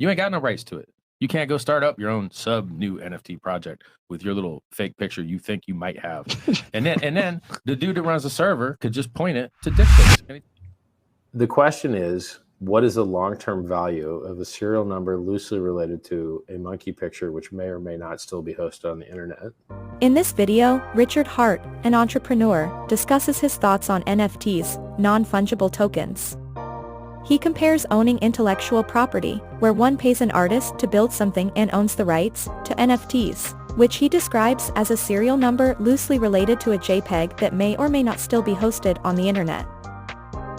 You ain't got no rights to it. You can't go start up your own sub new NFT project with your little fake picture you think you might have. and then the dude that runs the server could just point it to dick pics. The question is, what is the long-term value of a serial number loosely related to a monkey picture which may or may not still be hosted on the internet? In this video, Richard Hart, an entrepreneur, discusses his thoughts on NFTs, non-fungible tokens. He compares owning intellectual property, where one pays an artist to build something and owns the rights, to NFTs, which he describes as a serial number loosely related to a JPEG that may or may not still be hosted on the internet.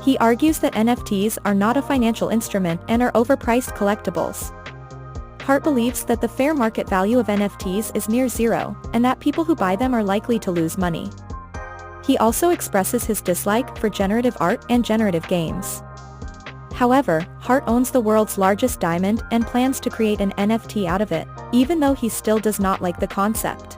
He argues that NFTs are not a financial instrument and are overpriced collectibles. Hart believes that the fair market value of NFTs is near zero, and that people who buy them are likely to lose money. He also expresses his dislike for generative art and generative games. However, Hart owns the world's largest diamond and plans to create an NFT out of it, even though he still does not like the concept.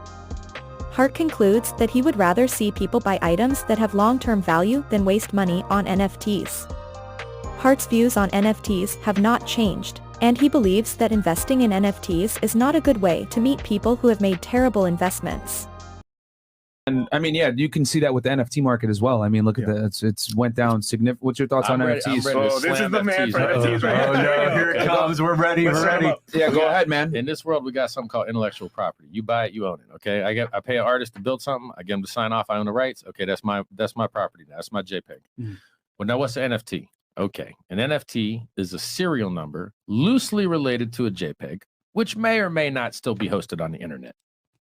Hart concludes that he would rather see people buy items that have long-term value than waste money on NFTs. Hart's views on NFTs have not changed, and he believes that investing in NFTs is not a good way to meet people who have made terrible investments. And I mean, yeah, you can see that with the NFT market as well. I mean, look at that. It's went down significant. What's your thoughts on NFTs? Oh, this is the man for NFTs right now. Oh, no, here it comes. We're ready. We're ready. Yeah, go ahead, man. In this world, we got something called intellectual property. You buy it, you own it. Okay, I pay an artist to build something. I get him to sign off. I own the rights. Okay, that's my property. That's my JPEG. Well, now what's an NFT? Okay, an NFT is a serial number loosely related to a JPEG, which may or may not still be hosted on the internet.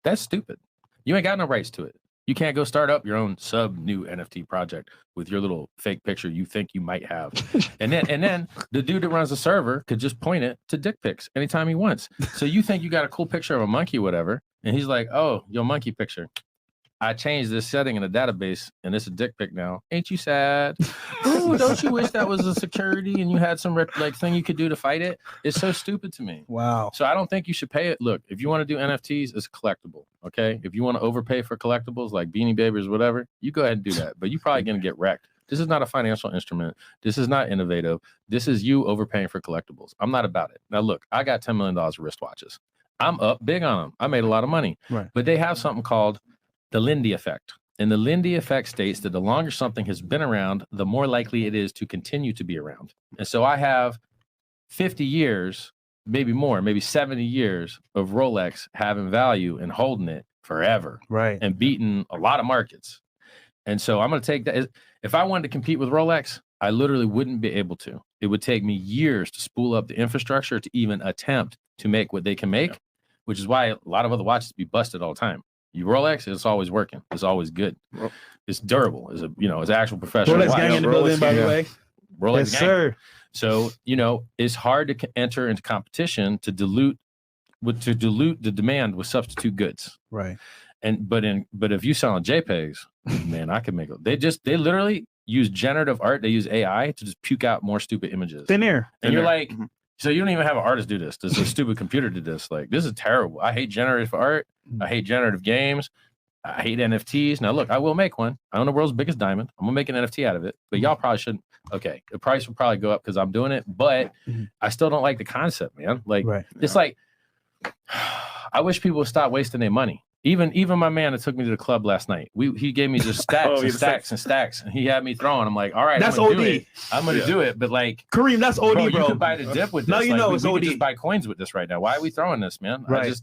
That's stupid. You ain't got no rights to it. You can't go start up your own sub new NFT project with your little fake picture you think you might have. and then the dude that runs the server could just point it to dick pics anytime he wants. So you think you got a cool picture of a monkey, whatever, and he's like, oh, your monkey picture. I changed this setting in the database and it's a dick pic now. Ain't you sad? Ooh, don't you wish that was a security and you had some like thing you could do to fight it? It's so stupid to me. Wow. So I don't think you should pay it. Look, if you want to do NFTs, it's collectible. Okay. If you want to overpay for collectibles like Beanie Babies or whatever, you go ahead and do that. But you're probably going to get wrecked. This is not a financial instrument. This is not innovative. This is you overpaying for collectibles. I'm not about it. Now, look, I got $10 million of wristwatches. I'm up big on them. I made a lot of money. Right. But they have something called the Lindy effect. And the Lindy effect states that the longer something has been around, the more likely it is to continue to be around. And so I have 50 years, maybe more, maybe 70 years of Rolex having value and holding it forever. Right. And beating a lot of markets. And so I'm going to take that. If I wanted to compete with Rolex, I literally wouldn't be able to. It would take me years to spool up the infrastructure to even attempt to make what they can make, which is why a lot of other watches be busted all the time. You Rolex, it's always working. It's always good. It's durable. It's it's actual professional. Rolex gang in the building, by the way. Rolex yes, gang. Sir. So it's hard to enter into competition to dilute the demand with substitute goods. Right. But if you sell on JPEGs, man, I could make it. They literally use generative art. They use AI to just puke out more stupid images. Thin air. And you're like, so you don't even have an artist do this. This is a stupid computer did this. Like, this is terrible. I hate generative art. I hate generative games. I hate NFTs. Now, look, I will make one. I own the world's biggest diamond. I'm going to make an NFT out of it. But y'all probably shouldn't. Okay, the price will probably go up because I'm doing it. But I still don't like the concept, man. Like, it's like, I wish people would stop wasting their money. Even my man that took me to the club last night, he gave me just stacks and stacks and stacks, and he had me throwing. I'm like, all right, that's I'm gonna OD. Do it. I'm gonna do it, but like Kareem, that's OD, bro. You could buy the dip with this. Now you know it's we OD. could just buy coins with this right now. Why are we throwing this, man? Right.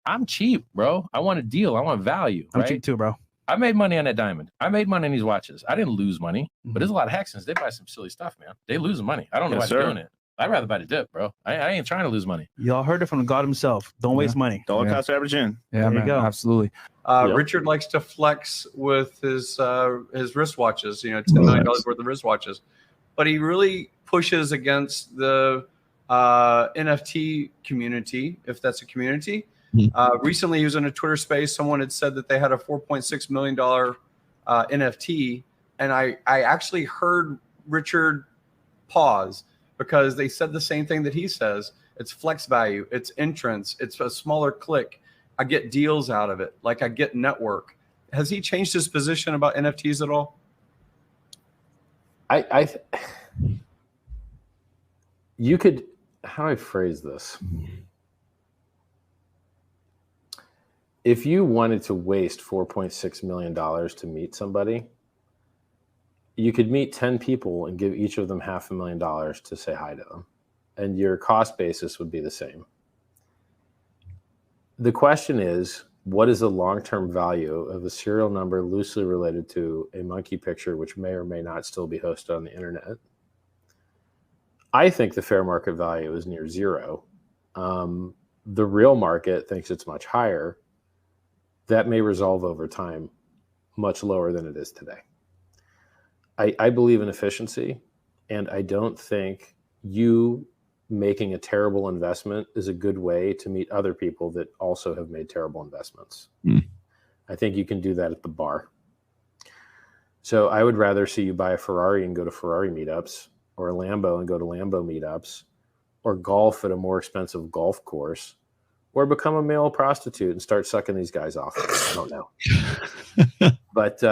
I'm cheap, bro. I want a deal. I want value. I'm cheap too, bro. I made money on that diamond. I made money on these watches. I didn't lose money, but there's a lot of Hexans. They buy some silly stuff, man. They losing money. I don't know why they're doing it. I'd rather buy the dip, bro. I ain't trying to lose money. Y'all heard it from the God himself. Don't waste money. Dollar cost average in. Yeah, there you go. Absolutely. Richard likes to flex with his wristwatches, $10 million worth of wristwatches. But he really pushes against the NFT community, if that's a community. Recently, he was in a Twitter space. Someone had said that they had a $4.6 million NFT. And I actually heard Richard pause because they said the same thing that he says. It's flex value. It's entrance. It's a smaller click. I get deals out of it. Like I get network. Has he changed his position about NFTs at all? You could how do I phrase this? If you wanted to waste $4.6 million to meet somebody, you could meet 10 people and give each of them $500,000 to say hi to them, and your cost basis would be the same. The question is, what is the long-term value of a serial number loosely related to a monkey picture, which may or may not still be hosted on the internet? I think the fair market value is near zero. The real market thinks it's much higher. That may resolve over time, much lower than it is today. I believe in efficiency, and I don't think you making a terrible investment is a good way to meet other people that also have made terrible investments. I think you can do that at the bar. So I would rather see you buy a Ferrari and go to Ferrari meetups, or a Lambo and go to Lambo meetups, or golf at a more expensive golf course, or become a male prostitute and start sucking these guys off. I don't know. But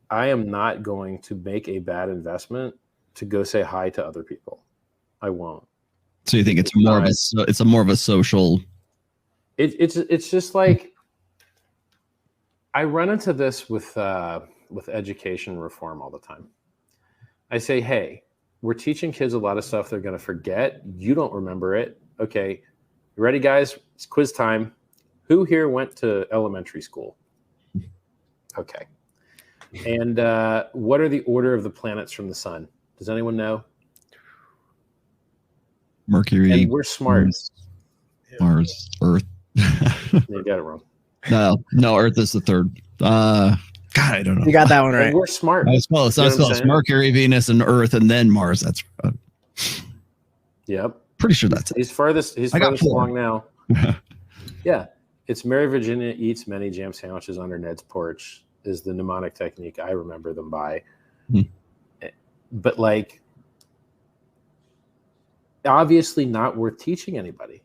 I am not going to make a bad investment to go say hi to other people. I won't. So you think it's more of a social? It's just like, I run into this with education reform all the time. I say, hey, we're teaching kids a lot of stuff they're going to forget. You don't remember it. Okay, you ready, guys? It's quiz time. Who here went to elementary school? Okay. And what are the order of the planets from the sun? Does anyone know? Mercury. And we're smart. Mars, Earth. You got it wrong. No, Earth is the third. God, I don't know. You got that one right. And we're smart. I was close. I was close. Mercury, Venus, and Earth, and then Mars. That's yep. Pretty sure that's it. He's farthest along now. Yeah. It's Mary Virginia eats many jam sandwiches under Ned's porch is the mnemonic technique I remember them by. But like, obviously not worth teaching anybody,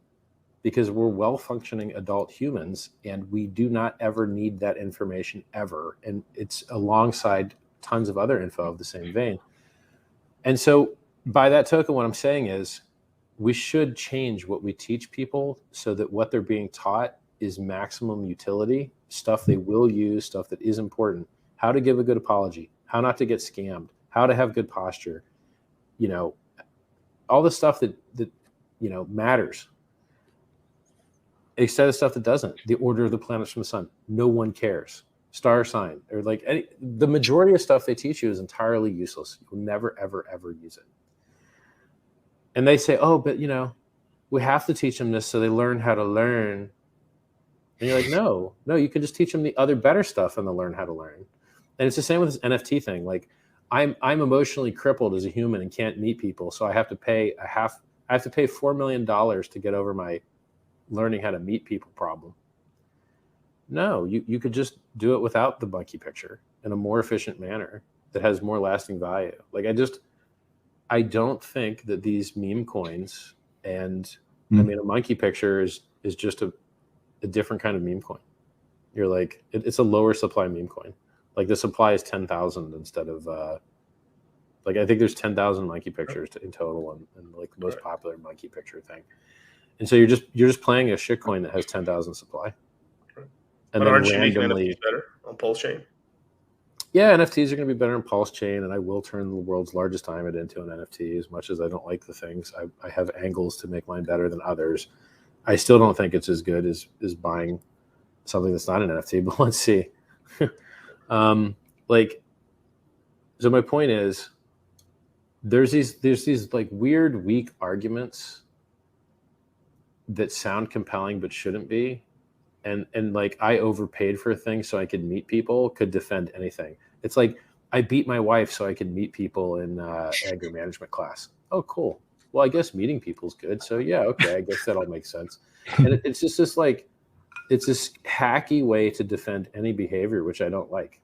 because we're well-functioning adult humans and we do not ever need that information ever. And it's alongside tons of other info of the same vein. And so by that token, what I'm saying is we should change what we teach people so that what they're being taught is maximum utility, stuff they will use, stuff that is important, how to give a good apology, how not to get scammed, how to have good posture, all the stuff that matters. Instead of stuff that doesn't, the order of the planets from the sun, no one cares. Star sign, or the majority of stuff they teach you is entirely useless. You'll never, ever, ever use it. And they say, oh, but we have to teach them this so they learn how to learn. And you're like, no, you can just teach them the other better stuff and they'll learn how to learn. And it's the same with this NFT thing. Like, I'm emotionally crippled as a human and can't meet people, so I have to pay $4 million to get over my learning how to meet people problem. No, you could just do it without the monkey picture in a more efficient manner that has more lasting value. Like, I don't think that these meme coins and I mean, a monkey picture is just a different kind of meme coin. You're like, it's a lower supply meme coin. Like, the supply is 10,000 instead of I think there's 10,000 monkey pictures in total, and like the most popular monkey picture thing. And so you're just playing a shit coin that has 10,000 supply. And but then aren't you making randomly NFTs better on Pulse Chain? Yeah, NFTs are going to be better on Pulse Chain, and I will turn the world's largest diamond into an NFT. As much as I don't like the things, I have angles to make mine better than others. I still don't think it's as good as buying something that's not an NFT, but let's see. So my point is, there's these like weird, weak arguments that sound compelling but shouldn't be. And like, I overpaid for things so I could meet people, could defend anything. It's like, I beat my wife so I could meet people in anger management class. Oh, cool. Well, I guess meeting people's good. So yeah, okay, I guess that all makes sense. And it's just this like, it's this hacky way to defend any behavior, which I don't like.